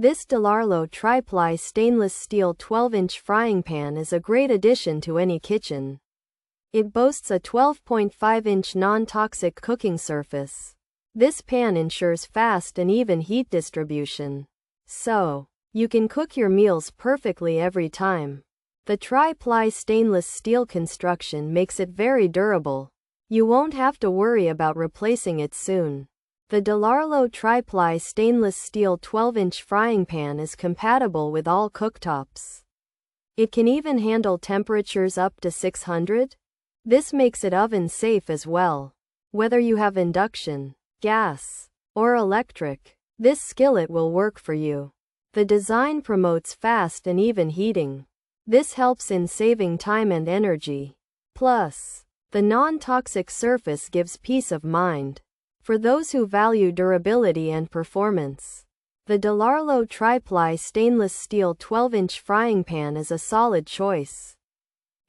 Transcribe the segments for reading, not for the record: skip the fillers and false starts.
This DELARLO Tri-Ply Stainless Steel 12-inch frying pan is a great addition to any kitchen. It boasts a 12.5-inch non-toxic cooking surface. This pan ensures fast and even heat distribution, so you can cook your meals perfectly every time. The tri-ply stainless steel construction makes it very durable. You won't have to worry about replacing it soon. The DELARLO Tri-Ply Stainless Steel 12-inch frying pan is compatible with all cooktops. It can even handle temperatures up to 600. This makes it oven-safe as well. Whether you have induction, gas, or electric, this skillet will work for you. The design promotes fast and even heating. This helps in saving time and energy. Plus, the non-toxic surface gives peace of mind. For those who value durability and performance, the DELARLO Tri-Ply Stainless Steel 12-inch frying pan is a solid choice.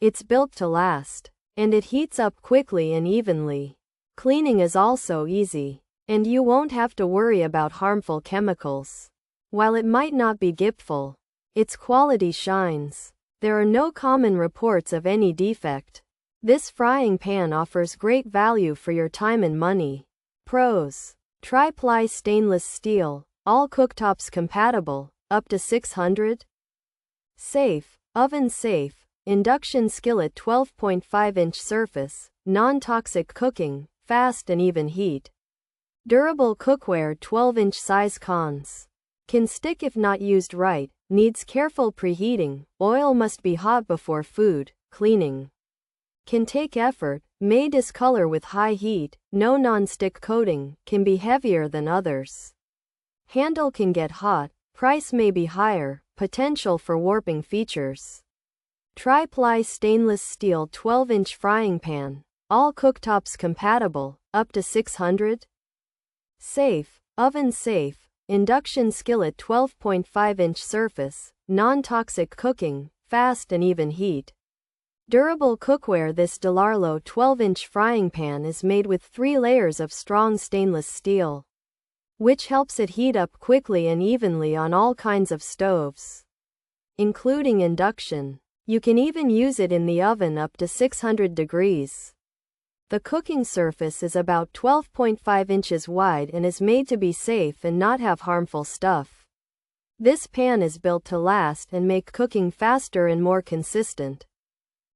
It's built to last, and it heats up quickly and evenly. Cleaning is also easy, and you won't have to worry about harmful chemicals. While it might not be GIPFEL, its quality shines. There are no common reports of any defect. This frying pan offers great value for your time and money. Pros: tri-ply stainless steel, all cooktops compatible, up to 600. Safe, oven safe, induction skillet 12.5-inch surface, non-toxic cooking, fast and even heat. Durable cookware 12-inch size. Cons: can stick if not used right, needs careful preheating, oil must be hot before food, cleaning can take effort, may discolor with high heat, no non-stick coating, can be heavier than others. Handle can get hot, price may be higher, potential for warping features. Tri-ply stainless steel 12-inch frying pan, all cooktops compatible, up to 600. Safe, oven safe, induction skillet 12.5-inch surface, non-toxic cooking, fast and even heat. Durable cookware. This DELARLO 12-inch frying pan is made with 3 layers of strong stainless steel, which helps it heat up quickly and evenly on all kinds of stoves, including induction. You can even use it in the oven up to 600 degrees. The cooking surface is about 12.5 inches wide and is made to be safe and not have harmful stuff. This pan is built to last and make cooking faster and more consistent.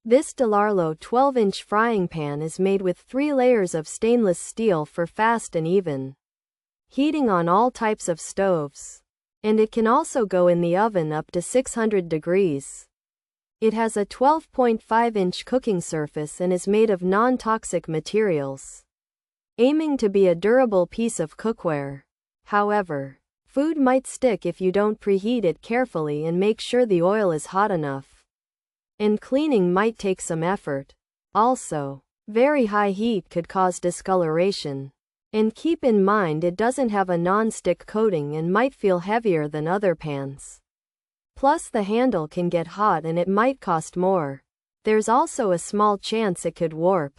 This DELARLO 12-inch frying pan is made with 3 layers of stainless steel for fast and even heating on all types of stoves. And it can also go in the oven up to 600 degrees. It has a 12.5-inch cooking surface and is made of non-toxic materials, aiming to be a durable piece of cookware. However, food might stick if you don't preheat it carefully and make sure the oil is hot enough. And cleaning might take some effort. Also, very high heat could cause discoloration. And keep in mind it doesn't have a non-stick coating and might feel heavier than other pans. Plus the handle can get hot and it might cost more. There's also a small chance it could warp.